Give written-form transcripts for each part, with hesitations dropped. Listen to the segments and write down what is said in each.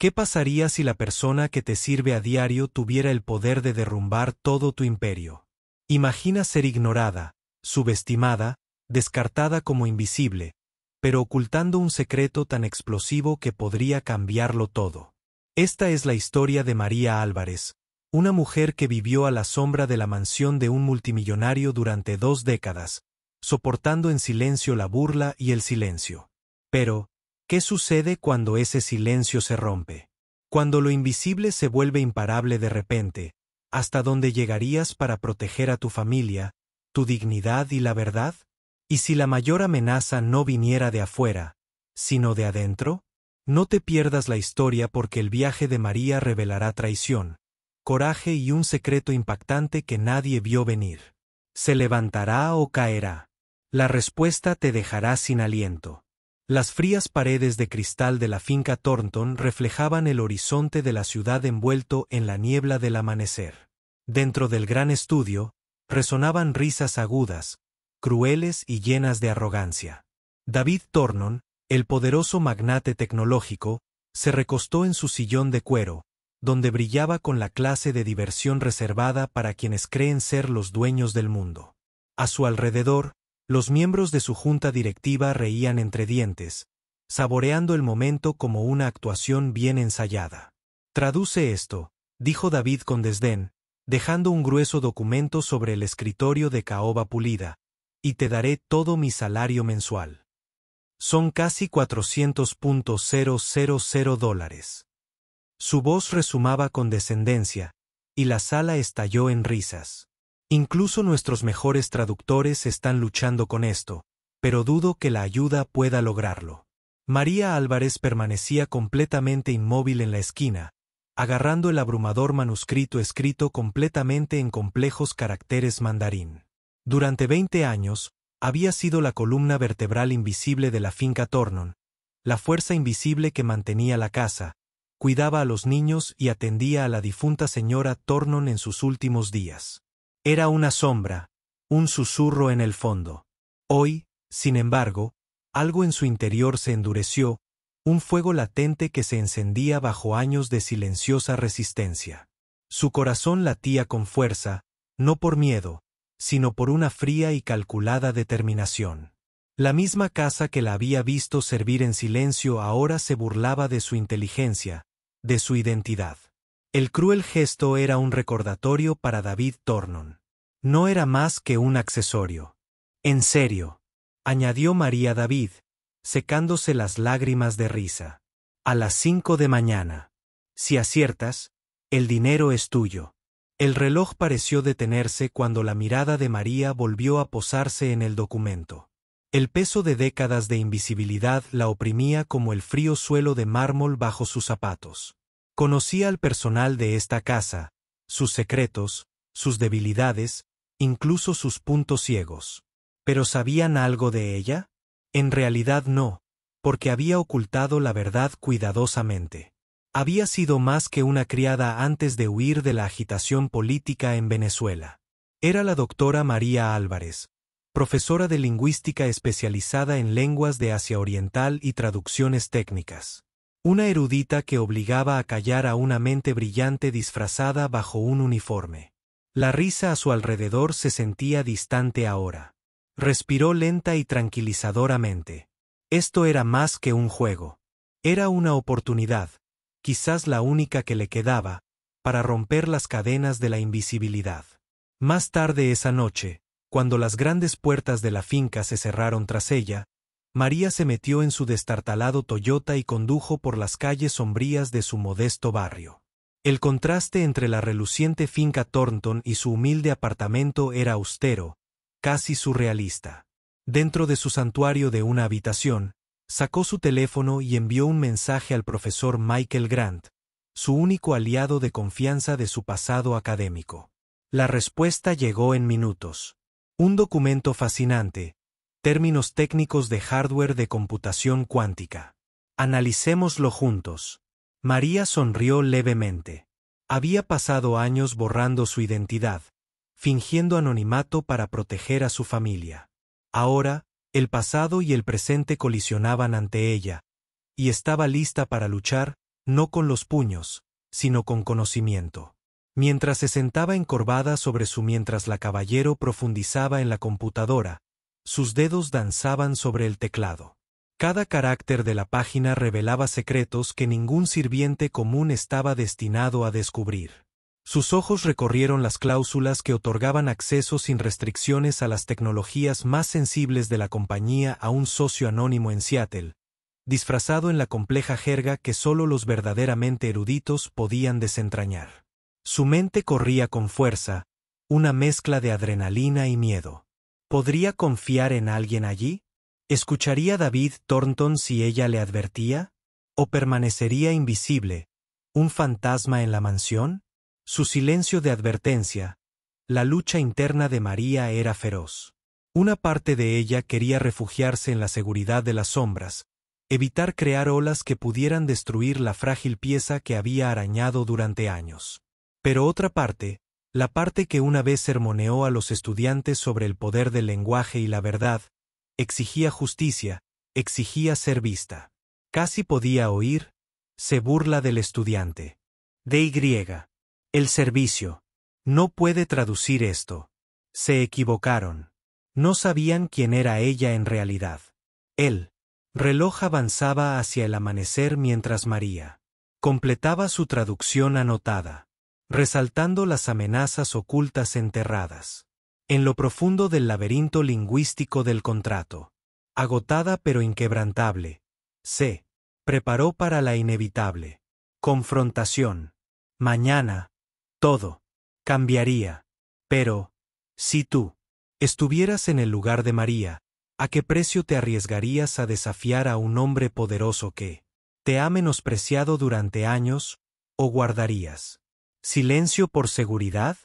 ¿Qué pasaría si la persona que te sirve a diario tuviera el poder de derrumbar todo tu imperio? Imagina ser ignorada, subestimada, descartada como invisible, pero ocultando un secreto tan explosivo que podría cambiarlo todo. Esta es la historia de María Álvarez, una mujer que vivió a la sombra de la mansión de un multimillonario durante 2 décadas, soportando en silencio la burla y el silencio. Pero, ¿qué sucede cuando ese silencio se rompe? Cuando lo invisible se vuelve imparable de repente, ¿hasta dónde llegarías para proteger a tu familia, tu dignidad y la verdad? ¿Y si la mayor amenaza no viniera de afuera, sino de adentro? No te pierdas la historia porque el viaje de María revelará traición, coraje y un secreto impactante que nadie vio venir. ¿Se levantará o caerá? La respuesta te dejará sin aliento. Las frías paredes de cristal de la finca Thornton reflejaban el horizonte de la ciudad envuelto en la niebla del amanecer. Dentro del gran estudio, resonaban risas agudas, crueles y llenas de arrogancia. David Thornton, el poderoso magnate tecnológico, se recostó en su sillón de cuero, donde brillaba con la clase de diversión reservada para quienes creen ser los dueños del mundo. A su alrededor, los miembros de su junta directiva reían entre dientes, saboreando el momento como una actuación bien ensayada. «Traduce esto», dijo David con desdén, dejando un grueso documento sobre el escritorio de caoba pulida, «y te daré todo mi salario mensual. Son casi $400,000. Su voz resumaba con descendencia, y la sala estalló en risas. Incluso nuestros mejores traductores están luchando con esto, pero dudo que la ayuda pueda lograrlo. María Álvarez permanecía completamente inmóvil en la esquina, agarrando el abrumador manuscrito escrito completamente en complejos caracteres mandarín. Durante 20 años, había sido la columna vertebral invisible de la finca Thornton, la fuerza invisible que mantenía la casa, cuidaba a los niños y atendía a la difunta señora Thornton en sus últimos días. Era una sombra, un susurro en el fondo. Hoy, sin embargo, algo en su interior se endureció, un fuego latente que se encendía bajo años de silenciosa resistencia. Su corazón latía con fuerza, no por miedo, sino por una fría y calculada determinación. La misma casa que la había visto servir en silencio ahora se burlaba de su inteligencia, de su identidad. El cruel gesto era un recordatorio para David Thornton. No era más que un accesorio. «En serio», añadió María David, secándose las lágrimas de risa. «A las 5 de mañana. Si aciertas, el dinero es tuyo». El reloj pareció detenerse cuando la mirada de María volvió a posarse en el documento. El peso de décadas de invisibilidad la oprimía como el frío suelo de mármol bajo sus zapatos. Conocía al personal de esta casa, sus secretos, sus debilidades, incluso sus puntos ciegos. ¿Pero sabían algo de ella? En realidad no, porque había ocultado la verdad cuidadosamente. Había sido más que una criada antes de huir de la agitación política en Venezuela. Era la doctora María Álvarez, profesora de lingüística especializada en lenguas de Asia Oriental y traducciones técnicas. Una erudita que obligaba a callar a una mente brillante disfrazada bajo un uniforme. La risa a su alrededor se sentía distante ahora. Respiró lenta y tranquilizadoramente. Esto era más que un juego. Era una oportunidad, quizás la única que le quedaba, para romper las cadenas de la invisibilidad. Más tarde esa noche, cuando las grandes puertas de la finca se cerraron tras ella, María se metió en su destartalado Toyota y condujo por las calles sombrías de su modesto barrio. El contraste entre la reluciente finca Thornton y su humilde apartamento era austero, casi surrealista. Dentro de su santuario de una habitación, sacó su teléfono y envió un mensaje al profesor Michael Grant, su único aliado de confianza de su pasado académico. La respuesta llegó en minutos. Un documento fascinante, términos técnicos de hardware de computación cuántica. Analicémoslo juntos. María sonrió levemente. Había pasado años borrando su identidad, fingiendo anonimato para proteger a su familia. Ahora, el pasado y el presente colisionaban ante ella, y estaba lista para luchar, no con los puños, sino con conocimiento. Mientras se sentaba encorvada sobre mientras la caballero profundizaba en la computadora, sus dedos danzaban sobre el teclado. Cada carácter de la página revelaba secretos que ningún sirviente común estaba destinado a descubrir. Sus ojos recorrieron las cláusulas que otorgaban acceso sin restricciones a las tecnologías más sensibles de la compañía a un socio anónimo en Seattle, disfrazado en la compleja jerga que solo los verdaderamente eruditos podían desentrañar. Su mente corría con fuerza, una mezcla de adrenalina y miedo. ¿Podría confiar en alguien allí? ¿Escucharía David Thornton si ella le advertía? ¿O permanecería invisible, un fantasma en la mansión? Su silencio de advertencia, la lucha interna de María era feroz. Una parte de ella quería refugiarse en la seguridad de las sombras, evitar crear olas que pudieran destruir la frágil pieza que había arañado durante años. Pero otra parte, la parte que una vez sermoneó a los estudiantes sobre el poder del lenguaje y la verdad, exigía justicia, exigía ser vista. Casi podía oír, se burla del estudiante. DY. El servicio. No puede traducir esto. Se equivocaron. No sabían quién era ella en realidad. El reloj avanzaba hacia el amanecer mientras María completaba su traducción anotada, resaltando las amenazas ocultas enterradas en lo profundo del laberinto lingüístico del contrato. Agotada pero inquebrantable, se preparó para la inevitable confrontación. Mañana, todo cambiaría. Pero, si tú estuvieras en el lugar de María, ¿a qué precio te arriesgarías a desafiar a un hombre poderoso que te ha menospreciado durante años, o guardarías silencio por seguridad?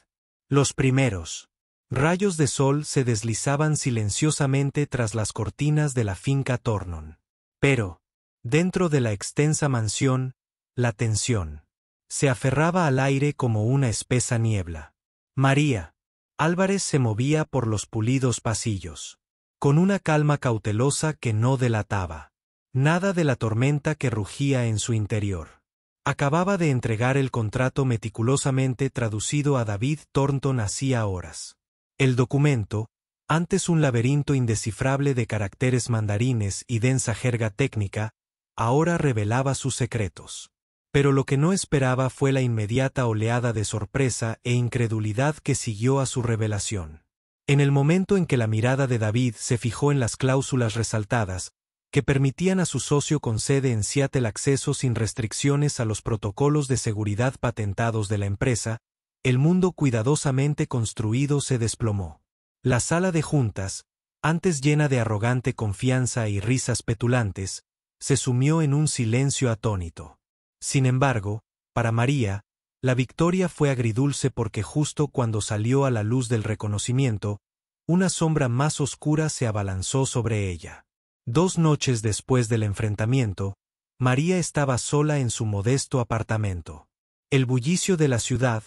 Los primeros rayos de sol se deslizaban silenciosamente tras las cortinas de la finca Thornton. Pero, dentro de la extensa mansión, la tensión se aferraba al aire como una espesa niebla. María Álvarez se movía por los pulidos pasillos, con una calma cautelosa que no delataba nada de la tormenta que rugía en su interior. Acababa de entregar el contrato meticulosamente traducido a David Thornton hacía horas. El documento, antes un laberinto indescifrable de caracteres mandarines y densa jerga técnica, ahora revelaba sus secretos. Pero lo que no esperaba fue la inmediata oleada de sorpresa e incredulidad que siguió a su revelación. En el momento en que la mirada de David se fijó en las cláusulas resaltadas, que permitían a su socio con sede en Seattle acceso sin restricciones a los protocolos de seguridad patentados de la empresa, el mundo cuidadosamente construido se desplomó. La sala de juntas, antes llena de arrogante confianza y risas petulantes, se sumió en un silencio atónito. Sin embargo, para María, la victoria fue agridulce porque justo cuando salió a la luz del reconocimiento, una sombra más oscura se abalanzó sobre ella. 2 noches después del enfrentamiento, María estaba sola en su modesto apartamento. El bullicio de la ciudad,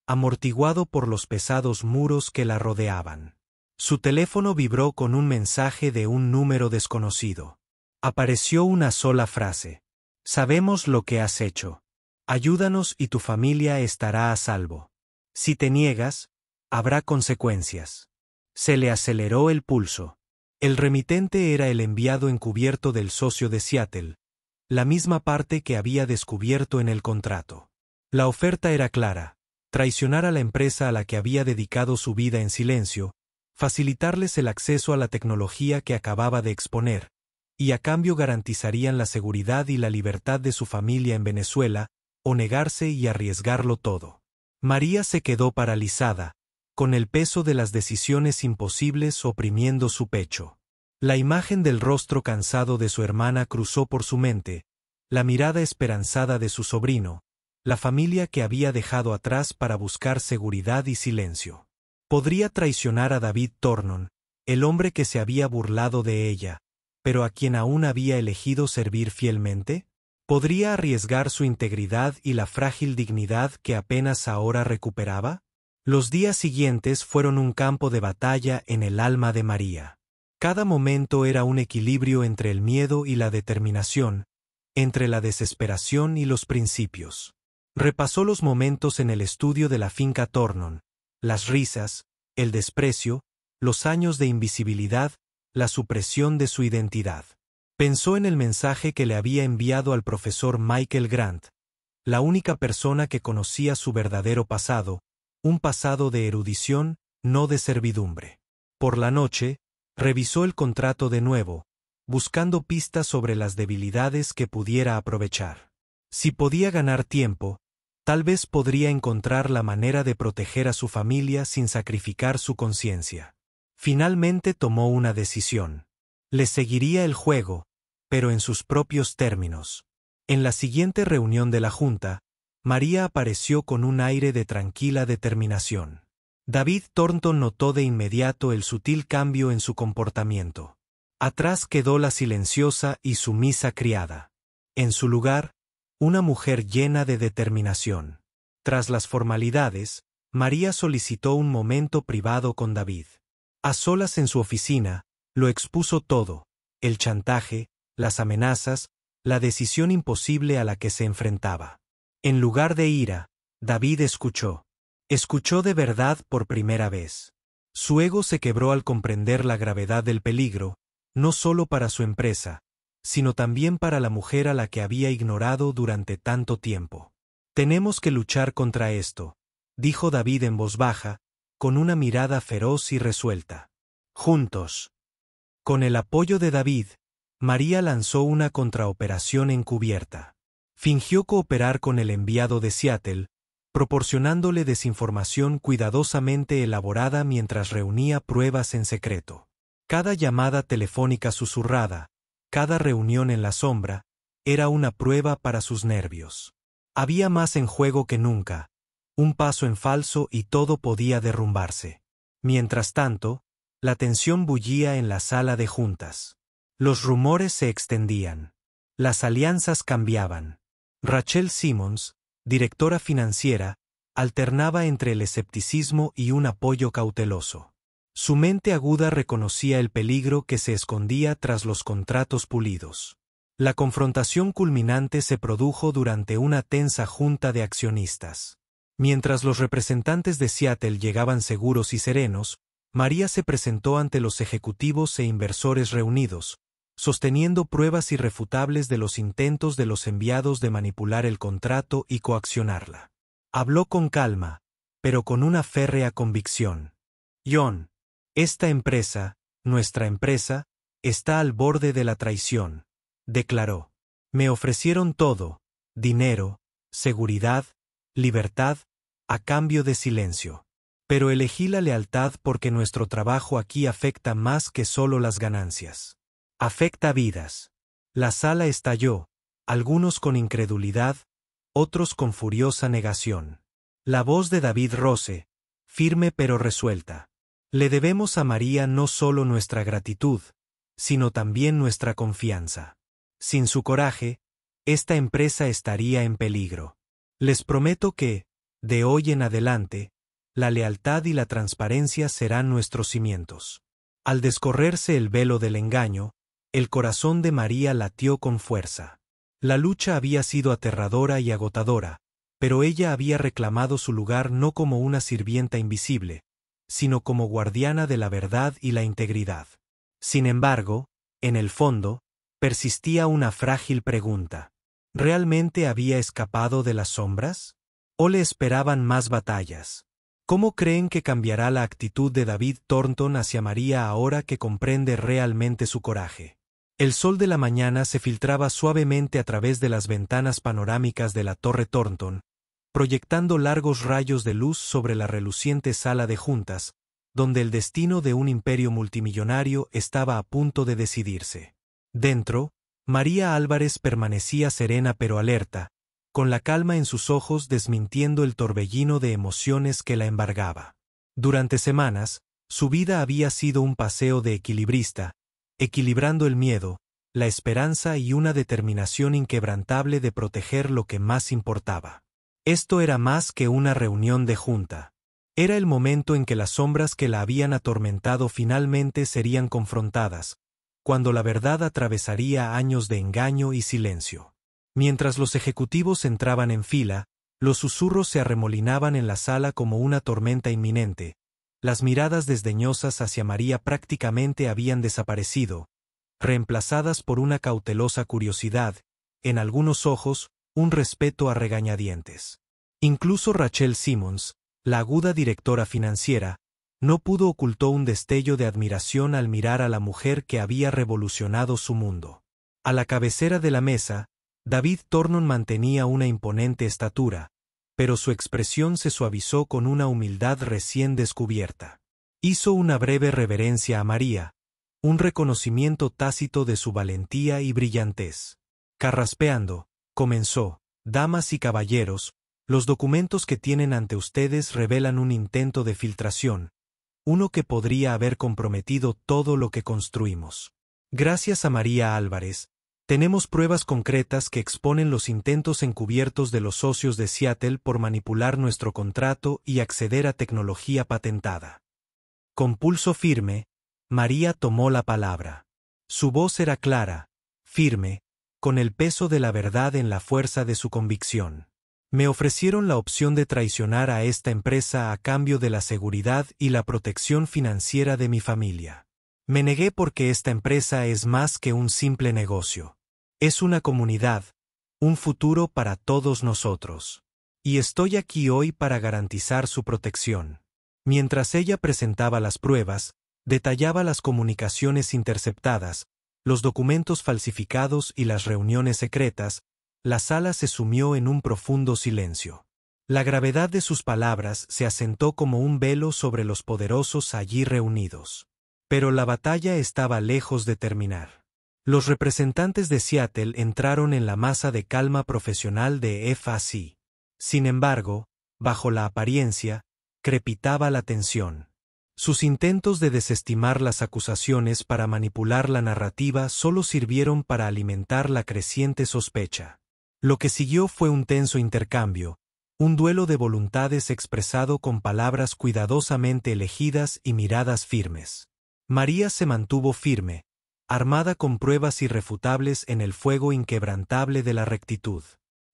amortiguado por los pesados muros que la rodeaban. Su teléfono vibró con un mensaje de un número desconocido. Apareció una sola frase. Sabemos lo que has hecho. Ayúdanos y tu familia estará a salvo. Si te niegas, habrá consecuencias. Se le aceleró el pulso. El remitente era el enviado encubierto del socio de Seattle, la misma parte que había descubierto en el contrato. La oferta era clara: traicionar a la empresa a la que había dedicado su vida en silencio, facilitarles el acceso a la tecnología que acababa de exponer, y a cambio garantizarían la seguridad y la libertad de su familia en Venezuela, o negarse y arriesgarlo todo. María se quedó paralizada, con el peso de las decisiones imposibles oprimiendo su pecho. La imagen del rostro cansado de su hermana cruzó por su mente, la mirada esperanzada de su sobrino, la familia que había dejado atrás para buscar seguridad y silencio. Podría traicionar a David Thornton, el hombre que se había burlado de ella, pero a quien aún había elegido servir fielmente. ¿Podría arriesgar su integridad y la frágil dignidad que apenas ahora recuperaba? Los días siguientes fueron un campo de batalla en el alma de María. Cada momento era un equilibrio entre el miedo y la determinación, entre la desesperación y los principios. Repasó los momentos en el estudio de la finca Thornton, las risas, el desprecio, los años de invisibilidad, la supresión de su identidad. Pensó en el mensaje que le había enviado al profesor Michael Grant, la única persona que conocía su verdadero pasado, un pasado de erudición, no de servidumbre. Por la noche, revisó el contrato de nuevo, buscando pistas sobre las debilidades que pudiera aprovechar. Si podía ganar tiempo, tal vez podría encontrar la manera de proteger a su familia sin sacrificar su conciencia. Finalmente tomó una decisión. Le seguiría el juego, pero en sus propios términos. En la siguiente reunión de la Junta, María apareció con un aire de tranquila determinación. David Thornton notó de inmediato el sutil cambio en su comportamiento. Atrás quedó la silenciosa y sumisa criada. En su lugar, una mujer llena de determinación. Tras las formalidades, María solicitó un momento privado con David. A solas en su oficina, lo expuso todo: el chantaje, las amenazas, la decisión imposible a la que se enfrentaba. En lugar de ira, David escuchó. Escuchó de verdad por primera vez. Su ego se quebró al comprender la gravedad del peligro, no solo para su empresa, sino también para la mujer a la que había ignorado durante tanto tiempo. Tenemos que luchar contra esto, dijo David en voz baja, con una mirada feroz y resuelta. Juntos. Con el apoyo de David, María lanzó una contraoperación encubierta. Fingió cooperar con el enviado de Seattle, proporcionándole desinformación cuidadosamente elaborada mientras reunía pruebas en secreto. Cada llamada telefónica susurrada, cada reunión en la sombra, era una prueba para sus nervios. Había más en juego que nunca, un paso en falso y todo podía derrumbarse. Mientras tanto, la tensión bullía en la sala de juntas. Los rumores se extendían. Las alianzas cambiaban. Rachel Simmons, directora financiera, alternaba entre el escepticismo y un apoyo cauteloso. Su mente aguda reconocía el peligro que se escondía tras los contratos pulidos. La confrontación culminante se produjo durante una tensa junta de accionistas. Mientras los representantes de Seattle llegaban seguros y serenos, María se presentó ante los ejecutivos e inversores reunidos, sosteniendo pruebas irrefutables de los intentos de los enviados de manipular el contrato y coaccionarla. Habló con calma, pero con una férrea convicción. John, esta empresa, nuestra empresa, está al borde de la traición, declaró. Me ofrecieron todo: dinero, seguridad, libertad, a cambio de silencio. Pero elegí la lealtad porque nuestro trabajo aquí afecta más que solo las ganancias. Afecta vidas. La sala estalló, algunos con incredulidad, otros con furiosa negación. La voz de David Rose, firme pero resuelta. Le debemos a María no solo nuestra gratitud, sino también nuestra confianza. Sin su coraje, esta empresa estaría en peligro. Les prometo que, de hoy en adelante, la lealtad y la transparencia serán nuestros cimientos. Al descorrerse el velo del engaño, el corazón de María latió con fuerza. La lucha había sido aterradora y agotadora, pero ella había reclamado su lugar no como una sirvienta invisible, sino como guardiana de la verdad y la integridad. Sin embargo, en el fondo, persistía una frágil pregunta. ¿Realmente había escapado de las sombras? ¿O le esperaban más batallas? ¿Cómo creen que cambiará la actitud de David Thornton hacia María ahora que comprende realmente su coraje? El sol de la mañana se filtraba suavemente a través de las ventanas panorámicas de la Torre Thornton, proyectando largos rayos de luz sobre la reluciente sala de juntas, donde el destino de un imperio multimillonario estaba a punto de decidirse. Dentro, María Álvarez permanecía serena pero alerta, con la calma en sus ojos desmintiendo el torbellino de emociones que la embargaba. Durante semanas, su vida había sido un paseo de equilibrista, equilibrando el miedo, la esperanza y una determinación inquebrantable de proteger lo que más importaba. Esto era más que una reunión de junta. Era el momento en que las sombras que la habían atormentado finalmente serían confrontadas, cuando la verdad atravesaría años de engaño y silencio. Mientras los ejecutivos entraban en fila, los susurros se arremolinaban en la sala como una tormenta inminente. Las miradas desdeñosas hacia María prácticamente habían desaparecido, reemplazadas por una cautelosa curiosidad, en algunos ojos, un respeto a regañadientes. Incluso Rachel Simmons, la aguda directora financiera, no pudo ocultar un destello de admiración al mirar a la mujer que había revolucionado su mundo. A la cabecera de la mesa, David Thornton mantenía una imponente estatura, pero su expresión se suavizó con una humildad recién descubierta. Hizo una breve reverencia a María, un reconocimiento tácito de su valentía y brillantez. Carraspeando, comenzó: damas y caballeros, los documentos que tienen ante ustedes revelan un intento de filtración, uno que podría haber comprometido todo lo que construimos. Gracias a María Álvarez, tenemos pruebas concretas que exponen los intentos encubiertos de los socios de Seattle por manipular nuestro contrato y acceder a tecnología patentada. Con pulso firme, María tomó la palabra. Su voz era clara, firme, con el peso de la verdad en la fuerza de su convicción. Me ofrecieron la opción de traicionar a esta empresa a cambio de la seguridad y la protección financiera de mi familia. Me negué porque esta empresa es más que un simple negocio. Es una comunidad, un futuro para todos nosotros. Y estoy aquí hoy para garantizar su protección. Mientras ella presentaba las pruebas, detallaba las comunicaciones interceptadas, los documentos falsificados y las reuniones secretas, la sala se sumió en un profundo silencio. La gravedad de sus palabras se asentó como un velo sobre los poderosos allí reunidos. Pero la batalla estaba lejos de terminar. Los representantes de Seattle entraron en la masa de calma profesional de FAC. Sin embargo, bajo la apariencia, crepitaba la tensión. Sus intentos de desestimar las acusaciones para manipular la narrativa solo sirvieron para alimentar la creciente sospecha. Lo que siguió fue un tenso intercambio, un duelo de voluntades expresado con palabras cuidadosamente elegidas y miradas firmes. María se mantuvo firme, armada con pruebas irrefutables en el fuego inquebrantable de la rectitud.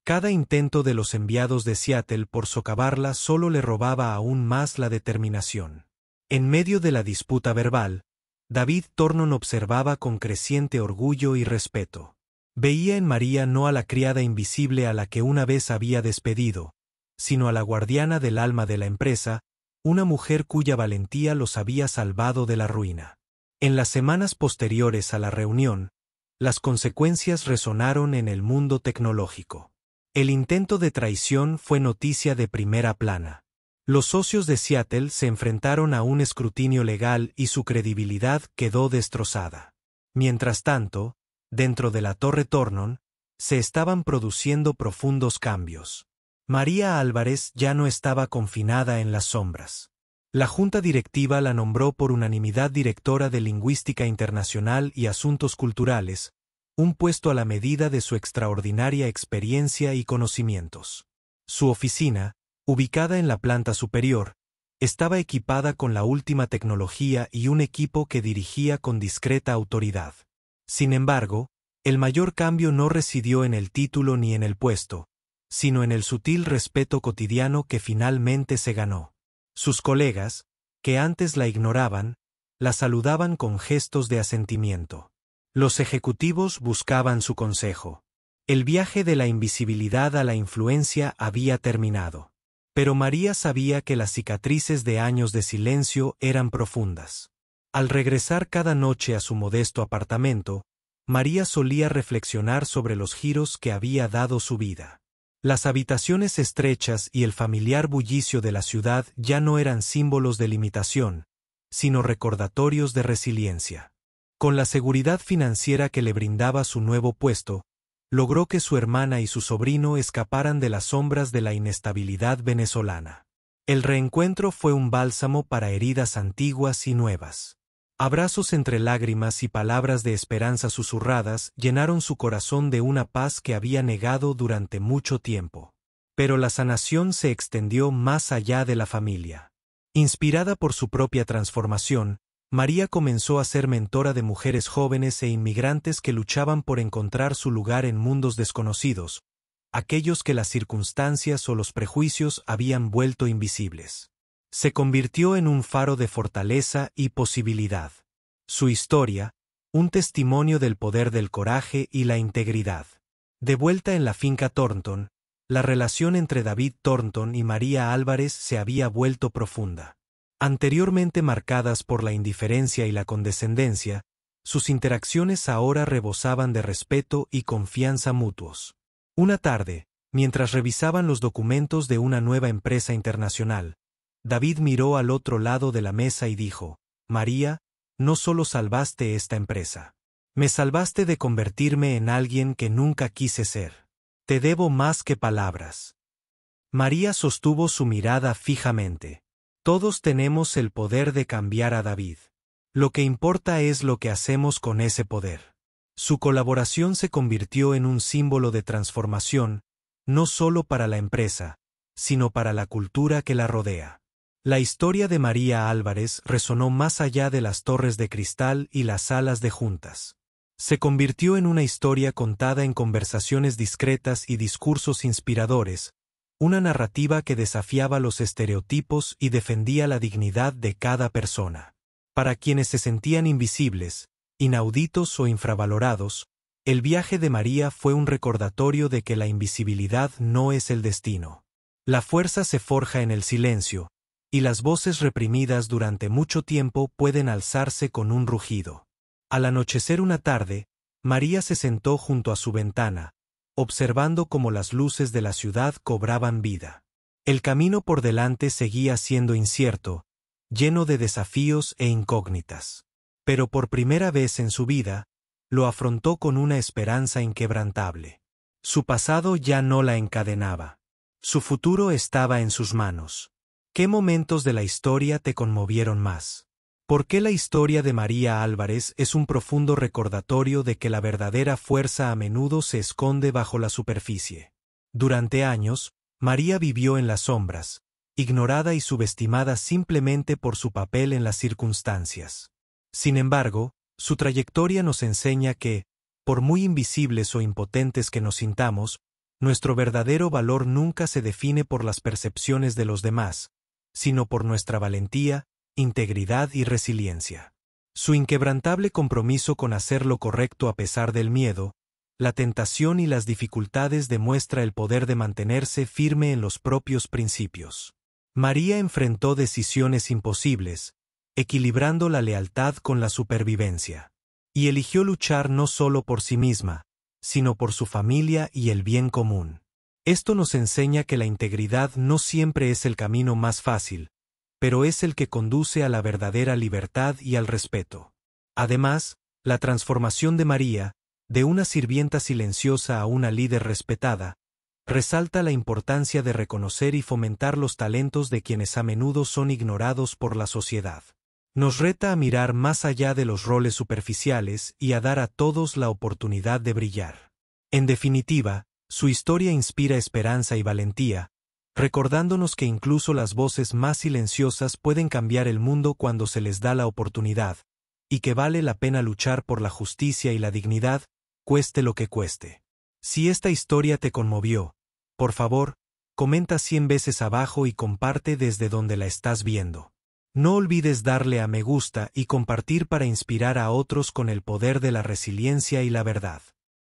Cada intento de los enviados de Seattle por socavarla solo le robaba aún más la determinación. En medio de la disputa verbal, David Thornton observaba con creciente orgullo y respeto. Veía en María no a la criada invisible a la que una vez había despedido, sino a la guardiana del alma de la empresa, una mujer cuya valentía los había salvado de la ruina. En las semanas posteriores a la reunión, las consecuencias resonaron en el mundo tecnológico. El intento de traición fue noticia de primera plana. Los socios de Seattle se enfrentaron a un escrutinio legal y su credibilidad quedó destrozada. Mientras tanto, dentro de la Torre Thornton, se estaban produciendo profundos cambios. María Álvarez ya no estaba confinada en las sombras. La Junta Directiva la nombró por unanimidad directora de Lingüística Internacional y Asuntos Culturales, un puesto a la medida de su extraordinaria experiencia y conocimientos. Su oficina, ubicada en la planta superior, estaba equipada con la última tecnología y un equipo que dirigía con discreta autoridad. Sin embargo, el mayor cambio no residió en el título ni en el puesto, sino en el sutil respeto cotidiano que finalmente se ganó. Sus colegas, que antes la ignoraban, la saludaban con gestos de asentimiento. Los ejecutivos buscaban su consejo. El viaje de la invisibilidad a la influencia había terminado. Pero María sabía que las cicatrices de años de silencio eran profundas. Al regresar cada noche a su modesto apartamento, María solía reflexionar sobre los giros que había dado su vida. Las habitaciones estrechas y el familiar bullicio de la ciudad ya no eran símbolos de limitación, sino recordatorios de resiliencia. Con la seguridad financiera que le brindaba su nuevo puesto, logró que su hermana y su sobrino escaparan de las sombras de la inestabilidad venezolana. El reencuentro fue un bálsamo para heridas antiguas y nuevas. Abrazos entre lágrimas y palabras de esperanza susurradas llenaron su corazón de una paz que había negado durante mucho tiempo. Pero la sanación se extendió más allá de la familia. Inspirada por su propia transformación, María comenzó a ser mentora de mujeres jóvenes e inmigrantes que luchaban por encontrar su lugar en mundos desconocidos, aquellos que las circunstancias o los prejuicios habían vuelto invisibles. Se convirtió en un faro de fortaleza y posibilidad. Su historia, un testimonio del poder del coraje y la integridad. De vuelta en la finca Thornton, la relación entre David Thornton y María Álvarez se había vuelto profunda. Anteriormente marcadas por la indiferencia y la condescendencia, sus interacciones ahora rebosaban de respeto y confianza mutuos. Una tarde, mientras revisaban los documentos de una nueva empresa internacional, David miró al otro lado de la mesa y dijo: «María, no solo salvaste esta empresa. Me salvaste de convertirme en alguien que nunca quise ser. Te debo más que palabras». María sostuvo su mirada fijamente. Todos tenemos el poder de cambiar a David. Lo que importa es lo que hacemos con ese poder. Su colaboración se convirtió en un símbolo de transformación, no solo para la empresa, sino para la cultura que la rodea. La historia de María Álvarez resonó más allá de las torres de cristal y las salas de juntas. Se convirtió en una historia contada en conversaciones discretas y discursos inspiradores, una narrativa que desafiaba los estereotipos y defendía la dignidad de cada persona. Para quienes se sentían invisibles, inauditos o infravalorados, el viaje de María fue un recordatorio de que la invisibilidad no es el destino. La fuerza se forja en el silencio, y las voces reprimidas durante mucho tiempo pueden alzarse con un rugido. Al anochecer una tarde, María se sentó junto a su ventana, observando cómo las luces de la ciudad cobraban vida. El camino por delante seguía siendo incierto, lleno de desafíos e incógnitas. Pero por primera vez en su vida, lo afrontó con una esperanza inquebrantable. Su pasado ya no la encadenaba. Su futuro estaba en sus manos. ¿Qué momentos de la historia te conmovieron más? ¿Por qué la historia de María Álvarez es un profundo recordatorio de que la verdadera fuerza a menudo se esconde bajo la superficie? Durante años, María vivió en las sombras, ignorada y subestimada simplemente por su papel en las circunstancias. Sin embargo, su trayectoria nos enseña que, por muy invisibles o impotentes que nos sintamos, nuestro verdadero valor nunca se define por las percepciones de los demás, sino por nuestra valentía, integridad y resiliencia. Su inquebrantable compromiso con hacer lo correcto a pesar del miedo, la tentación y las dificultades demuestra el poder de mantenerse firme en los propios principios. María enfrentó decisiones imposibles, equilibrando la lealtad con la supervivencia. Y eligió luchar no solo por sí misma, sino por su familia y el bien común. Esto nos enseña que la integridad no siempre es el camino más fácil, pero es el que conduce a la verdadera libertad y al respeto. Además, la transformación de María, de una sirvienta silenciosa a una líder respetada, resalta la importancia de reconocer y fomentar los talentos de quienes a menudo son ignorados por la sociedad. Nos reta a mirar más allá de los roles superficiales y a dar a todos la oportunidad de brillar. En definitiva, su historia inspira esperanza y valentía, recordándonos que incluso las voces más silenciosas pueden cambiar el mundo cuando se les da la oportunidad, y que vale la pena luchar por la justicia y la dignidad, cueste lo que cueste. Si esta historia te conmovió, por favor, comenta 100 veces abajo y comparte desde donde la estás viendo. No olvides darle a me gusta y compartir para inspirar a otros con el poder de la resiliencia y la verdad.